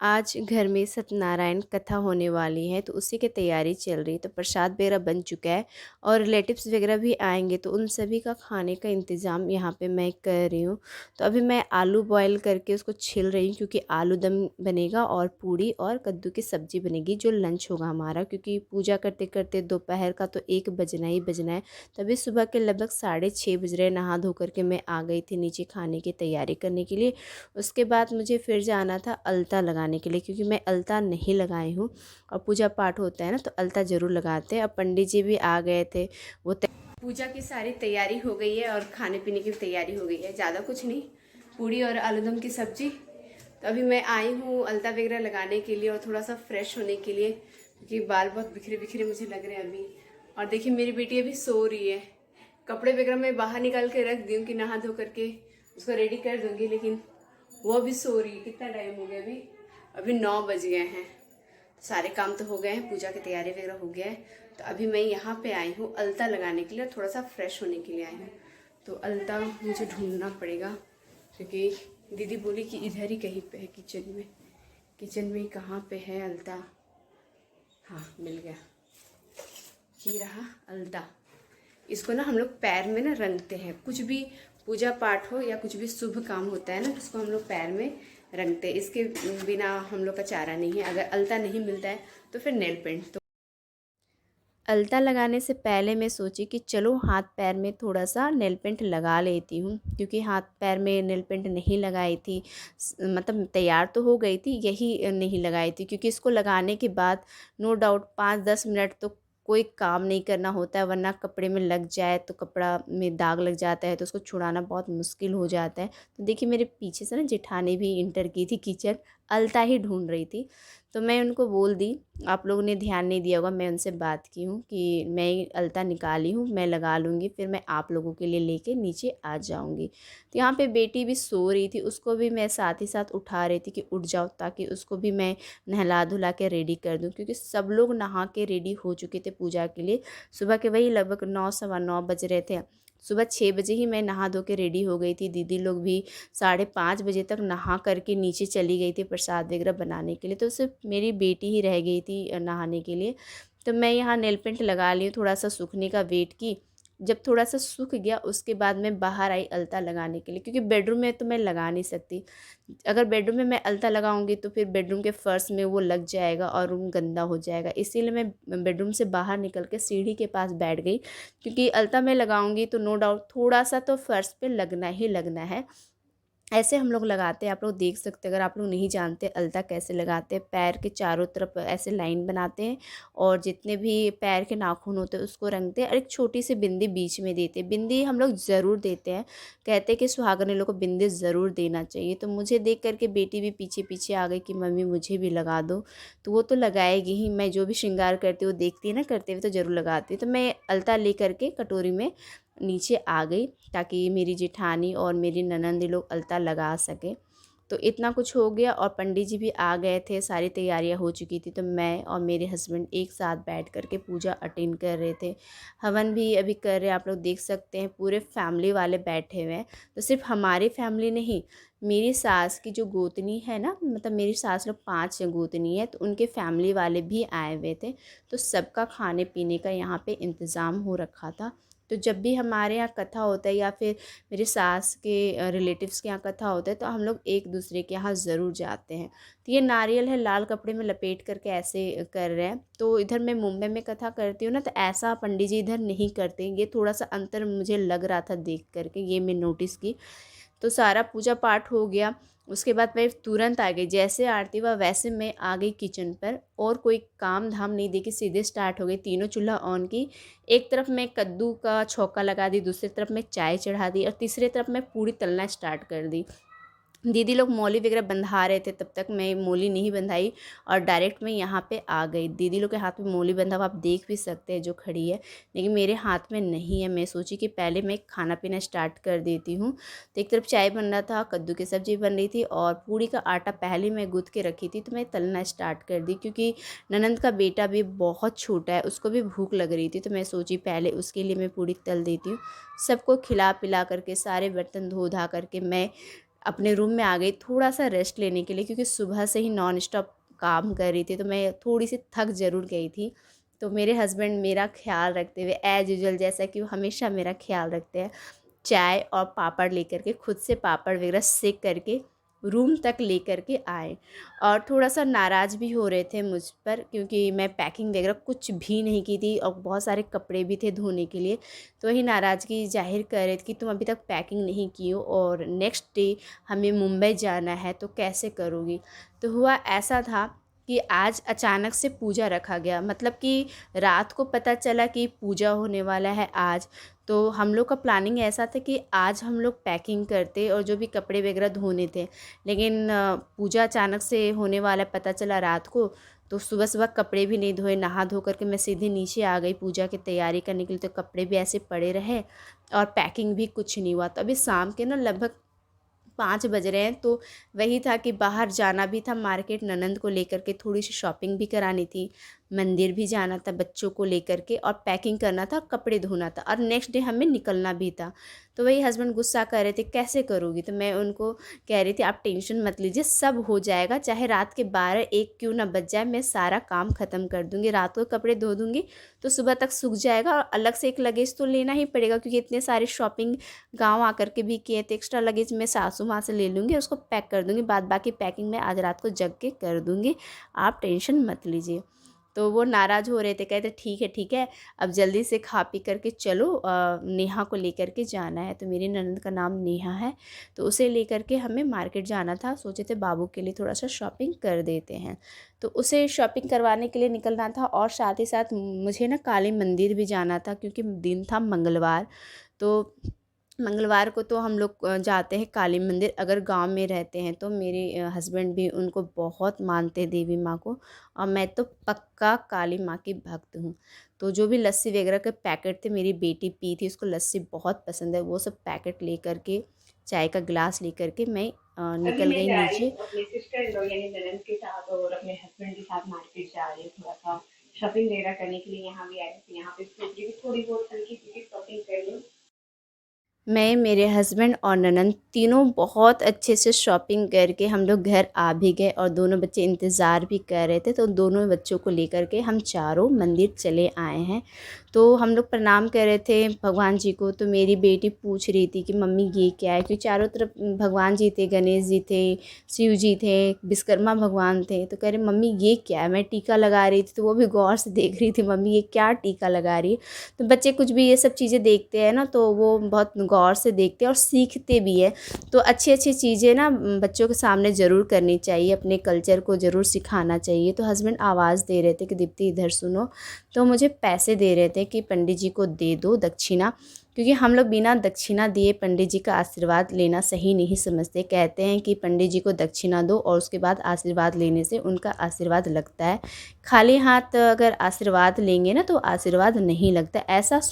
आज घर में सत्यनारायण कथा होने वाली है तो उसी की तैयारी चल रही है। तो प्रसाद वगैरह बन चुका है और रिलेटिव्स वगैरह भी आएंगे तो उन सभी का खाने का इंतज़ाम यहाँ पे मैं कर रही हूँ। तो अभी मैं आलू बॉईल करके उसको छिल रही हूँ क्योंकि आलू दम बनेगा और पूड़ी और कद्दू की सब्ज़ी बनेगी जो लंच होगा हमारा, क्योंकि पूजा करते करते दोपहर का तो 1 बजना ही बजना है। तभी सुबह के लगभग 6:30 बज रहे, नहा धो करके मैं आ गई थी नीचे खाने की तैयारी करने के लिए। उसके बाद मुझे फिर जाना था अलता लगाने के लिए, क्योंकि मैं अलता नहीं लगाई हूँ और पूजा पाठ होता है ना तो अलता ज़रूर लगाते हैं। अब पंडित जी भी आ गए थे, वो पूजा की सारी तैयारी हो गई है और खाने पीने की तैयारी हो गई है। ज़्यादा कुछ नहीं, पूड़ी और आलूदम की सब्जी। तो अभी मैं आई हूँ अलता वगैरह लगाने के लिए और थोड़ा सा फ्रेश होने के लिए, क्योंकि बाल बहुत बिखरे बिखरे मुझे लग रहे हैं अभी। और देखिए मेरी बेटी अभी सो रही है। कपड़े वगैरह मैं बाहर निकाल के रख दी हूँ कि नहा धो करके उसको रेडी कर दूँगी, लेकिन वो अभी सो रही है। कितना टाइम हो गया अभी? अभी 9 बज गए हैं। सारे काम तो हो गए हैं, पूजा की तैयारी वगैरह हो गया है। तो अभी मैं यहाँ पे आई हूँ अलता लगाने के लिए और थोड़ा सा फ्रेश होने के लिए आई हूँ। तो अलता मुझे ढूंढना पड़ेगा, क्योंकि दीदी बोली कि इधर ही कहीं पे है किचन में। किचन में कहाँ पे है अलता? हाँ, मिल गया। ये रहा अलता। इसको ना हम लोग पैर में ना रंगते हैं, कुछ भी पूजा पाठ हो या कुछ भी शुभ काम होता है ना तो इसको हम लोग पैर में रंगते हैं। इसके बिना हम लोग का चारा नहीं है। अगर अलता नहीं मिलता है तो फिर नेल पेंट। तो अलता लगाने से पहले मैं सोची कि चलो हाथ पैर में थोड़ा सा नेल पेंट लगा लेती हूँ, क्योंकि हाथ पैर में नेल पेंट नहीं लगाई थी। मतलब तैयार तो हो गई थी, यही नहीं लगाई थी, क्योंकि इसको लगाने के बाद नो डाउट 5-10 मिनट तो कोई काम नहीं करना होता है, वरना कपड़े में लग जाए तो कपड़ा में दाग लग जाता है तो उसको छुड़ाना बहुत मुश्किल हो जाता है। तो देखिए मेरे पीछे से ना जेठानी भी इंटर की थी किचन, अलता ही ढूंढ रही थी। तो मैं उनको बोल दी, आप लोगों ने ध्यान नहीं दिया होगा, मैं उनसे बात की हूँ कि मैं अलता निकाली हूँ, मैं लगा लूँगी, फिर मैं आप लोगों के लिए लेके नीचे आ जाऊँगी। तो यहाँ पे बेटी भी सो रही थी, उसको भी मैं साथ ही साथ उठा रही थी कि उठ जाओ, ताकि उसको भी मैं नहला धुला के रेडी कर दूँ, क्योंकि सब लोग नहा के रेडी हो चुके थे पूजा के लिए। सुबह के वही लगभग 9-9:15 बज रहे थे। सुबह 6 बजे ही मैं नहा धो के रेडी हो गई थी। दीदी लोग भी 5:30 बजे तक नहा करके नीचे चली गई थी प्रसाद वगैरह बनाने के लिए। तो सिर्फ मेरी बेटी ही रह गई थी नहाने के लिए। तो मैं यहाँ नेल पेंट लगा ली, थोड़ा सा सूखने का वेट की। जब थोड़ा सा सूख गया उसके बाद मैं बाहर आई अलता लगाने के लिए, क्योंकि बेडरूम में तो मैं लगा नहीं सकती। अगर बेडरूम में मैं अलता लगाऊंगी तो फिर बेडरूम के फर्श में वो लग जाएगा और रूम गंदा हो जाएगा। इसीलिए मैं बेडरूम से बाहर निकल के सीढ़ी के पास बैठ गई, क्योंकि अलता मैं लगाऊंगी तो नो डाउट थोड़ा सा तो फर्श पे लगना ही लगना है। ऐसे हम लोग लगाते हैं, आप लोग देख सकते हैं। अगर आप लोग नहीं जानते अलता कैसे लगाते हैं, पैर के चारों तरफ ऐसे लाइन बनाते हैं और जितने भी पैर के नाखून होते हैं उसको रंगते हैं और एक छोटी सी बिंदी बीच में देते हैं। बिंदी हम लोग ज़रूर देते हैं, कहते हैं कि सुहागन लोग को बिंदी ज़रूर देना चाहिए। तो मुझे देख करके बेटी भी पीछे पीछे आ गई कि मम्मी मुझे भी लगा दो। तो वो तो लगाएगी ही, मैं जो भी श्रृंगार करती हूँ देखती है ना करते हुए तो ज़रूर लगाती हूँ। तो मैं अलता ले करके कटोरी में नीचे आ गई, ताकि मेरी जेठानी और मेरी ननंद लोग अलता लगा सके। तो इतना कुछ हो गया और पंडित जी भी आ गए थे, सारी तैयारियां हो चुकी थी। तो मैं और मेरे हस्बैंड एक साथ बैठ कर के पूजा अटेंड कर रहे थे। हवन भी अभी कर रहे हैं, आप लोग देख सकते हैं पूरे फैमिली वाले बैठे हुए हैं। तो सिर्फ हमारी फैमिली नहीं, मेरी सास की जो गोतनी है ना, मतलब मेरी सास लोग 5 गोतनी है, तो उनके फैमिली वाले भी आए हुए थे। तो सबका खाने पीने का यहाँ पे इंतज़ाम हो रखा था। तो जब भी हमारे यहाँ कथा होता है या फिर मेरी सास के रिलेटिव्स के यहाँ कथा होता है तो हम लोग एक दूसरे के यहाँ ज़रूर जाते हैं। तो ये नारियल है, लाल कपड़े में लपेट करके ऐसे कर रहे हैं। तो इधर मैं मुंबई में कथा करती हूँ ना, तो ऐसा पंडित जी इधर नहीं करते। ये थोड़ा सा अंतर मुझे लग रहा था देख करके, ये मैं नोटिस की। तो सारा पूजा पाठ हो गया। उसके बाद मैं तुरंत आ गई, जैसे आरती हुआ वैसे मैं आ गई किचन पर, और कोई काम धाम नहीं देखी, सीधे स्टार्ट हो गई। तीनों चूल्हा ऑन की। एक तरफ मैं कद्दू का छौंका लगा दी, दूसरी तरफ मैं चाय चढ़ा दी और तीसरी तरफ मैं पूरी तलना स्टार्ट कर दी। दीदी लोग मौली वगैरह बंधा रहे थे, तब तक मैं मौली नहीं बंधाई और डायरेक्ट मैं यहाँ पे आ गई। दीदी लोग के हाथ में मौली बंधा हुआ आप देख भी सकते हैं जो खड़ी है, लेकिन मेरे हाथ में नहीं है। मैं सोची कि पहले मैं खाना पीना स्टार्ट कर देती हूँ। तो एक तरफ चाय बन रहा था, कद्दू की सब्ज़ी बन रही थी और पूड़ी का आटा पहले मैं गूँथ के रखी थी, तो मैं तलना स्टार्ट कर दी, क्योंकि ननंद का बेटा भी बहुत छोटा है, उसको भी भूख लग रही थी। तो मैं सोची पहले उसके लिए मैं पूड़ी तल देती हूँ। सबको खिला पिला करके सारे बर्तन धो धा करके मैं अपने रूम में आ गई थोड़ा सा रेस्ट लेने के लिए, क्योंकि सुबह से ही नॉन स्टॉप काम कर रही थी, तो मैं थोड़ी सी थक ज़रूर गई थी। तो मेरे हस्बैंड मेरा ख्याल रखते हुए एज़ यूजुअल, जैसा कि वो हमेशा मेरा ख्याल रखते हैं, चाय और पापड़ लेकर के, खुद से पापड़ वगैरह सेक करके रूम तक लेकर के आए। और थोड़ा-सा नाराज़ भी हो रहे थे मुझ पर, क्योंकि मैं पैकिंग वगैरह कुछ भी नहीं की थी और बहुत सारे कपड़े भी थे धोने के लिए। तो वही नाराज़गी ज़ाहिर कर रहे थे कि तुम अभी तक पैकिंग नहीं की हो और नेक्स्ट डे हमें मुंबई जाना है, तो कैसे करोगी? तो हुआ ऐसा था कि आज अचानक से पूजा रखा गया, मतलब कि रात को पता चला कि पूजा होने वाला है आज। तो हम लोग का प्लानिंग ऐसा था कि आज हम लोग पैकिंग करते और जो भी कपड़े वगैरह धोने थे, लेकिन पूजा अचानक से होने वाला पता चला रात को। तो सुबह सुबह कपड़े भी नहीं धोए, नहा धो करके मैं सीधे नीचे आ गई पूजा की तैयारी करने के लिए, तो कपड़े भी ऐसे पड़े रहे और पैकिंग भी कुछ नहीं हुआ। तो अभी शाम के ना लगभग 5 बज रहे हैं, तो वही था कि बाहर जाना भी था मार्केट, ननंद को लेकर के थोड़ी सी शॉपिंग भी करानी थी, मंदिर भी जाना था बच्चों को लेकर के, और पैकिंग करना था, कपड़े धोना था, और नेक्स्ट डे हमें निकलना भी था। तो वही हस्बैंड गुस्सा कर रहे थे, कैसे करोगी? तो मैं उनको कह रही थी आप टेंशन मत लीजिए, सब हो जाएगा, चाहे रात के 12-1 क्यों ना बज जाए, मैं सारा काम ख़त्म कर दूँगी, रात को कपड़े धो दूँगी तो सुबह तक सूख जाएगा। और अलग से एक लगेज तो लेना ही पड़ेगा, क्योंकि इतने सारी शॉपिंग गाँव आकर के भी किए थे। एक्स्ट्रा लगेज मैं सासू माँ से ले लूँगी, उसको पैक कर दूँगी, बाद बाकी पैकिंग मैं आज रात को जग के कर दूँगी, आप टेंशन मत लीजिए। तो वो नाराज़ हो रहे थे, कहते ठीक है, अब जल्दी से खा पी करके चलो, नेहा को लेकर के जाना है। तो मेरी ननद का नाम नेहा है, तो उसे लेकर के हमें मार्केट जाना था, सोचे थे बाबू के लिए थोड़ा सा शॉपिंग कर देते हैं। तो उसे शॉपिंग करवाने के लिए निकलना था, और साथ ही साथ मुझे ना काली मंदिर भी जाना था, क्योंकि दिन था मंगलवार। तो मंगलवार को तो हम लोग जाते हैं काली मंदिर, अगर गांव में रहते हैं तो। मेरे हस्बैंड भी उनको बहुत मानते हैं, देवी माँ को, और मैं तो पक्का काली माँ की भक्त हूँ। तो जो भी लस्सी वगैरह के पैकेट थे, मेरी बेटी पी थी, उसको लस्सी बहुत पसंद है, वो सब पैकेट ले कर के, चाय का गिलास ले कर के मैं अभी निकल मैं गई जा रही नीचे। हूँ अपने सिस्टर इन लॉ यानी ननंद के साथ और अपने हस्बैंड के साथ मार्केट जा रही हूँ, थोड़ा सा शॉपिंग वगैरह करने के लिए। यहाँ भी आई थी, यहाँ पे सोच रही हूँ थोड़ी बहुत हल्की फुल्की शॉपिंग कर लूँ। मैं, मेरे हस्बैंड और ननंद तीनों बहुत अच्छे से शॉपिंग करके हम लोग घर आ भी गए, और दोनों बच्चे इंतज़ार भी कर रहे थे, तो दोनों बच्चों को लेकर के हम चारों मंदिर चले आए हैं। तो हम लोग प्रणाम कर रहे थे भगवान जी को, तो मेरी बेटी पूछ रही थी कि मम्मी ये क्या है, क्योंकि चारों तरफ भगवान जी थे, गणेश जी थे, शिव जी थे, विश्वकर्मा भगवान थे। तो कह रहे मम्मी ये क्या है, मैं टीका लगा रही थी, तो वो भी गौर से देख रही थी मम्मी ये क्या टीका लगा रही है। तो बच्चे कुछ भी ये सब चीज़ें देखते हैं ना, तो वो बहुत गौर से देखते हैं और सीखते भी है। तो अच्छी अच्छी चीज़ें ना बच्चों के सामने ज़रूर करनी चाहिए, अपने कल्चर को ज़रूर सिखाना चाहिए। तो हस्बैंड आवाज़ दे रहे थे कि दीप्ति इधर सुनो, तो मुझे पैसे दे रहे थे कि पंडित जी को दे दो दक्षिणा, क्योंकि हम लोग बिना दक्षिणा दिए पंडित जी का आशीर्वाद लेना सही नहीं समझते। कहते हैं कि पंडित जी को दक्षिणा दो और उसके बाद आशीर्वाद लेने से उनका आशीर्वाद लगता है, खाली हाथ अगर आशीर्वाद लेंगे ना तो आशीर्वाद नहीं लगता, ऐसा सुन